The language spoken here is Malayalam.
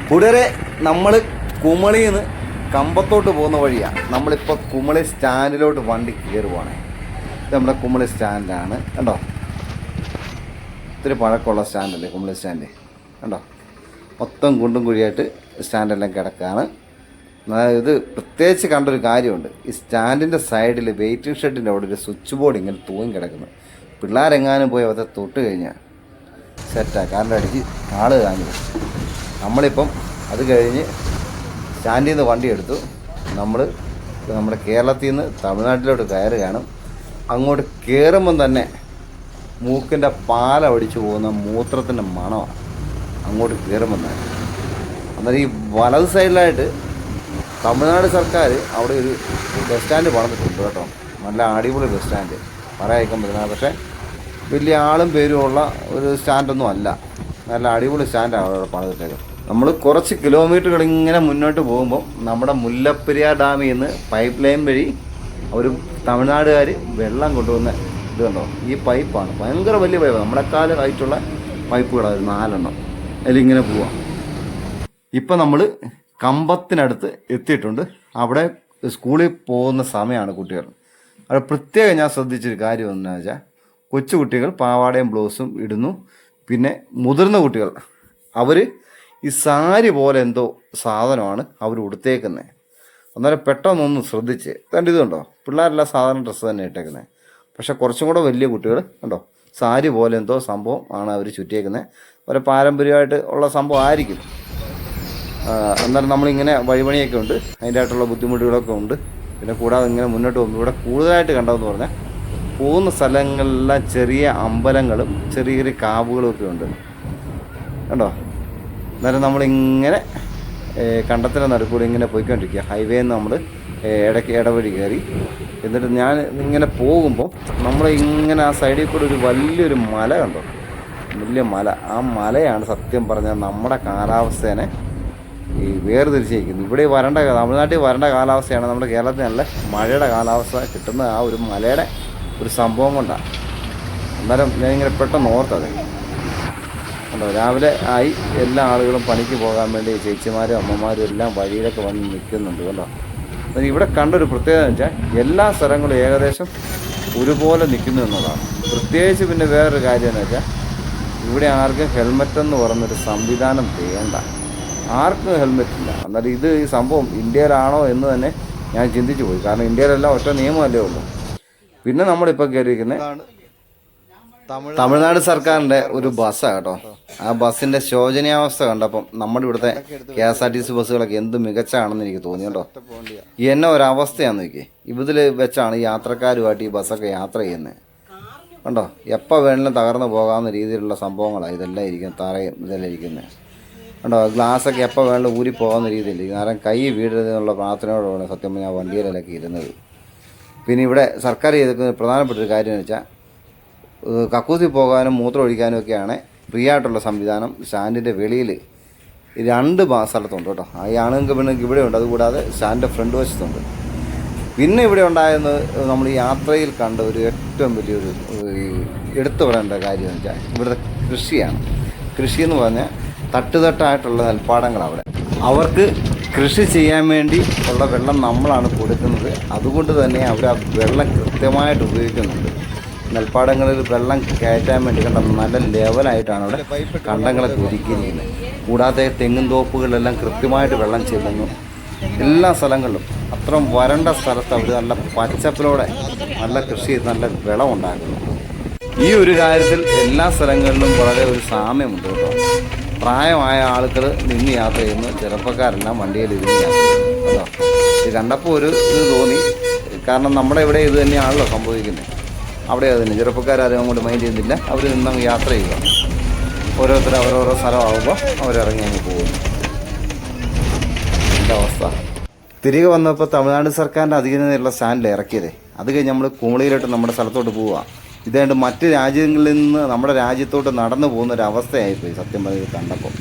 കൂട്ടുകാരെ, നമ്മൾ കുമളിയിൽ നിന്ന് കമ്പത്തോട്ട് പോകുന്ന വഴിയാണ്. നമ്മളിപ്പോൾ കുമളി സ്റ്റാൻഡിലോട്ട് വണ്ടി കയറുവാണ്. ഇത് നമ്മുടെ കുമളി സ്റ്റാൻഡിലാണ്. കണ്ടോ, ഒത്തിരി പഴക്കമുള്ള സ്റ്റാൻഡല്ലേ കുമളി സ്റ്റാൻഡ്. കണ്ടോ, മൊത്തം കുണ്ടും കുഴിയായിട്ട് സ്റ്റാൻഡെല്ലാം കിടക്കുകയാണ്. ഇത് പ്രത്യേകിച്ച് കണ്ടൊരു കാര്യമുണ്ട്. ഈ സ്റ്റാൻഡിൻ്റെ സൈഡിൽ വെയിറ്റിംഗ് ഷെഡിൻ്റെ അവിടെ ഒരു സ്വിച്ച് ബോർഡ് ഇങ്ങനെ തൂങ്ങി കിടക്കുന്നു. പിള്ളേരെങ്ങാനും പോയി അവരെ തൊട്ട് കഴിഞ്ഞാൽ സെറ്റാണ്. കാരണം അടിച്ച് ആള് കാഞ്ഞു. നമ്മളിപ്പം അത് കഴിഞ്ഞ് സ്റ്റാൻഡിൽ നിന്ന് വണ്ടി എടുത്തു. നമ്മുടെ കേരളത്തിൽ നിന്ന് തമിഴ്നാട്ടിലോട്ട് കയറുകയാണ്. അങ്ങോട്ട് കയറുമ്പം തന്നെ മൂക്കിൻ്റെ പാലടിച്ചു പോകുന്ന മൂത്രത്തിൻ്റെ മണമാണ് അങ്ങോട്ട് കയറുമ്പം തന്നെ. അന്നേരം ഈ വലത് സൈഡിലായിട്ട് തമിഴ്നാട് സർക്കാർ അവിടെ ഒരു ബസ് സ്റ്റാൻഡ് പണിതിട്ടുണ്ട് കേട്ടോ. നല്ല അടിപൊളി ബസ് സ്റ്റാൻഡ്, പറയാൻ പറ്റുന്നത്. പക്ഷേ വലിയ ആളും പേരും ഉള്ള ഒരു സ്റ്റാൻഡൊന്നും അല്ല. നല്ല അടിപൊളി സ്റ്റാൻഡാണ് അവിടെ പണിതിട്ടേക്കുന്നത്. നമ്മൾ കുറച്ച് കിലോമീറ്ററുകൾ ഇങ്ങനെ മുന്നോട്ട് പോകുമ്പം നമ്മുടെ മുല്ലപ്പെരിയാർ ഡാമിൽ നിന്ന് പൈപ്പ് ലൈൻ വഴി ഒരു തമിഴ്നാടുകാർ വെള്ളം കൊണ്ടുവന്ന ഇത് കണ്ടോ. ഈ പൈപ്പാണ് ഭയങ്കര വലിയ പൈപ്പ്, നമ്മളെക്കാളും ആയിട്ടുള്ള പൈപ്പുകളാണ് 4 എണ്ണം. അതിലിങ്ങനെ പോവാം. ഇപ്പം നമ്മൾ കമ്പത്തിനടുത്ത് എത്തിയിട്ടുണ്ട്. അവിടെ സ്കൂളിൽ പോകുന്ന സമയമാണ് കുട്ടികൾ. അവിടെ പ്രത്യേകം ഞാൻ ശ്രദ്ധിച്ചൊരു കാര്യം എന്താണെന്ന് വെച്ചാൽ, കൊച്ചു കുട്ടികൾ പാവാടയും ബ്ലൗസും ഇടുന്നു. പിന്നെ മുതിർന്ന കുട്ടികൾ അവർ ഈ സാരി പോലെ എന്തോ സാധനമാണ് അവർ ഉടുത്തേക്കുന്നത്. അന്നേരം പെട്ടെന്നൊന്ന് ശ്രദ്ധിച്ച് കണ്ട്. ഇതുണ്ടോ, പിള്ളേരെല്ലാം സാധാരണ ഡ്രസ്സ് തന്നെ ഇട്ടേക്കുന്നത്. പക്ഷെ കുറച്ചും കൂടെ വലിയ കുട്ടികൾ കണ്ടോ, സാരി പോലെ എന്തോ സംഭവം ആണ് അവർ ചുറ്റിയേക്കുന്നത്. ഒരു പാരമ്പര്യമായിട്ട് ഉള്ള സംഭവം ആയിരിക്കും. അന്നേരം നമ്മളിങ്ങനെ വഴിപണിയൊക്കെ ഉണ്ട്, അതിൻ്റെ ആയിട്ടുള്ള ബുദ്ധിമുട്ടുകളൊക്കെ ഉണ്ട്. പിന്നെ കൂടാതെ ഇങ്ങനെ മുന്നോട്ട് പോകുമ്പോൾ ഇവിടെ കൂടുതലായിട്ട് കണ്ടതെന്ന് പറഞ്ഞാൽ, പോകുന്ന സ്ഥലങ്ങളിലെല്ലാം ചെറിയ അമ്പലങ്ങളും ചെറിയ ചെറിയ കാവുകളും ഒക്കെ ഉണ്ട് കണ്ടോ. അന്നേരം നമ്മളിങ്ങനെ കണ്ടത്തിൻ്റെ നടുക്കൂടെ ഇങ്ങനെ പോയിക്കൊണ്ടിരിക്കുക. ഹൈവേന്ന് നമ്മൾ ഇടയ്ക്ക് ഇടവഴി കയറി. എന്നിട്ട് ഞാൻ ഇങ്ങനെ പോകുമ്പോൾ നമ്മളിങ്ങനെ ആ സൈഡിൽ കൂടെ ഒരു വലിയൊരു മല കണ്ടോ, വലിയ മല. ആ മലയാണ് സത്യം പറഞ്ഞാൽ നമ്മുടെ കാലാവസ്ഥേനെ ഈ വേർതിരിച്ചിരിക്കുന്നത്. ഇവിടെ തമിഴ്നാട്ടിൽ വരേണ്ട കാലാവസ്ഥയാണ് നമ്മുടെ കേരളത്തിൽ നല്ല മഴയുടെ കാലാവസ്ഥ കിട്ടുന്ന ആ ഒരു മലയുടെ ഒരു സംഭവം കൊണ്ടാണ്. അന്നേരം ഞാനിങ്ങനെ പെട്ടെന്ന് ഓർത്തത് കണ്ടോ. രാവിലെ ആയി, എല്ലാ ആളുകളും പണിക്ക് പോകാൻ വേണ്ടി ചേച്ചിമാരും അമ്മമാരും എല്ലാം വഴിയിലൊക്കെ വന്ന് നിൽക്കുന്നുണ്ട് കേട്ടോ. ഇവിടെ കണ്ടൊരു പ്രത്യേകത എന്ന് വെച്ചാൽ, എല്ലാ സ്ഥലങ്ങളും ഏകദേശം ഒരുപോലെ നിൽക്കുന്നു എന്നുള്ളതാണ്. പ്രത്യേകിച്ച് പിന്നെ വേറൊരു കാര്യം എന്ന് വെച്ചാൽ, ഇവിടെ ആർക്കും ഹെൽമെറ്റ് എന്ന് പറയുന്നൊരു സംവിധാനം വേണ്ട. ആർക്കും ഹെൽമെറ്റ് ഇല്ല. എന്നാലും ഈ സംഭവം ഇന്ത്യയിലാണോ എന്ന് തന്നെ ഞാൻ ചിന്തിച്ചു പോയി. കാരണം ഇന്ത്യയിലെല്ലാം ഒറ്റ നിയമമല്ലേ ഉള്ളൂ. പിന്നെ നമ്മളിപ്പോൾ കയറിയിരിക്കുന്നത് തമിഴ്നാട് സർക്കാരിൻ്റെ ഒരു ബസ്സാണ് കേട്ടോ. ആ ബസ്സിൻ്റെ ശോചനീയാവസ്ഥ കണ്ടപ്പം നമ്മുടെ ഇവിടുത്തെ KSRTC ബസ്സുകളൊക്കെ എന്ത് മികച്ചാണെന്ന് എനിക്ക് തോന്നി കേട്ടോ. എന്നെ ഒരവസ്ഥയാണെന്ന് നോക്കി. ഇതിൽ വെച്ചാണ് യാത്രക്കാരുമായിട്ട് ഈ ബസ്സൊക്കെ യാത്ര ചെയ്യുന്നത് കണ്ടോ. എപ്പോൾ വേണമെങ്കിലും തകർന്നു പോകാവുന്ന രീതിയിലുള്ള സംഭവങ്ങളാണ് ഇതെല്ലാം ഇരിക്കുന്നത്. തറയും ഇതെല്ലാം ഇരിക്കുന്നത് കണ്ടോ. ഗ്ലാസ്സൊക്കെ എപ്പോൾ വേണമെങ്കിലും ഊരി പോകാവുന്ന രീതിയിൽ. കാരണം കൈ വീഴരുതെന്നുള്ള പ്രാർത്ഥനയോടാണ് സത്യം ഞാൻ വണ്ടിയിലൊക്കെ ഇരുന്നത്. പിന്നെ ഇവിടെ സർക്കാർ ചെയ്തിരിക്കുന്ന പ്രധാനപ്പെട്ടൊരു കാര്യം എന്ന് വെച്ചാൽ, കക്കൂസി പോകാനും മൂത്രം ഒഴിക്കാനും ഒക്കെയാണ് ഫ്രീ ആയിട്ടുള്ള സംവിധാനം സ്റ്റാൻഡിൻ്റെ വെളിയിൽ 2 സ്ഥലത്തുണ്ട് കേട്ടോ. ഈ ആണുങ്ങൾക്ക് പെണ്ണുങ്ങൾക്ക് ഇവിടെ ഉണ്ട്. അതുകൂടാതെ സ്റ്റാൻഡിൻ്റെ ഫ്രണ്ട് വശത്തുണ്ട്. പിന്നെ ഇവിടെ ഉണ്ടായെന്ന് നമ്മൾ ഈ യാത്രയിൽ കണ്ട ഒരു ഏറ്റവും വലിയൊരു എടുത്തു പറയേണ്ട കാര്യം എന്ന് വെച്ചാൽ, ഇവിടുത്തെ കൃഷിയാണ്. കൃഷി എന്ന് പറഞ്ഞാൽ തട്ടുതട്ടായിട്ടുള്ള നെൽപ്പാടങ്ങൾ. അവർക്ക് കൃഷി ചെയ്യാൻ വേണ്ടി ഉള്ള വെള്ളം നമ്മളാണ് കൊടുക്കുന്നത്. അതുകൊണ്ട് തന്നെ അവർ ആ വെള്ളം കൃത്യമായിട്ട് ഉപയോഗിക്കുന്നുണ്ട്. നെൽപ്പാടങ്ങളിൽ വെള്ളം കയറ്റാൻ വേണ്ടി കണ്ട നല്ല ലെവലായിട്ടാണ് അവിടെ കണ്ടങ്ങളൊക്കെ ഒരുക്കിയിരിക്കുന്നത്. കൂടാതെ തെങ്ങും തോപ്പുകളിലെല്ലാം കൃത്യമായിട്ട് വെള്ളം ചെല്ലുന്നു. എല്ലാ സ്ഥലങ്ങളിലും അത്രയും വരണ്ട സ്ഥലത്ത് അവർ നല്ല പച്ചപ്പിലൂടെ നല്ല കൃഷി ചെയ്ത് നല്ല വിളവുണ്ടാക്കുന്നു. ഈ ഒരു കാര്യത്തിൽ എല്ലാ സ്ഥലങ്ങളിലും വളരെ ഒരു സാമ്യമുണ്ട് കേട്ടോ. പ്രായമായ ആളുകൾ നിന്ന് യാത്ര ചെയ്യുന്നു, ചെറുപ്പക്കാരെല്ലാം വണ്ടിയിൽ ഇരുന്ന് യാത്ര ചെയ്യുന്നു കേട്ടോ. ഇത് കണ്ടപ്പോൾ ഒരു ഇത് തോന്നി. കാരണം നമ്മുടെ ഇവിടെ ഇത് തന്നെയാണല്ലോ സംഭവിക്കുന്നത്. അവിടെ അതിന് ചെറുപ്പക്കാരും അങ്ങോട്ട് മൈൻഡ് ചെയ്യുന്നില്ല. അവർ നിന്നങ്ങ് യാത്ര ചെയ്യുക. ഓരോരുത്തർ അവരോരോ സ്ഥലമാകുമ്പോൾ അവരിറങ്ങി അങ്ങ് പോകുന്നു. എൻ്റെ അവസ്ഥ. തിരികെ വന്നപ്പോൾ തമിഴ്നാട് സർക്കാരിൻ്റെ അധീനതയുള്ള സ്റ്റാൻഡിൽ ഇറക്കിയത്. അത് കഴിഞ്ഞ് നമ്മൾ കുമളിയിലോട്ട് നമ്മുടെ സ്ഥലത്തോട്ട് പോവുക. ഇതായിട്ട് മറ്റ് രാജ്യങ്ങളിൽ നിന്ന് നമ്മുടെ രാജ്യത്തോട്ട് നടന്നു പോകുന്നൊരവസ്ഥയായിപ്പോയി സത്യം പറഞ്ഞത് കണ്ടപ്പോൾ.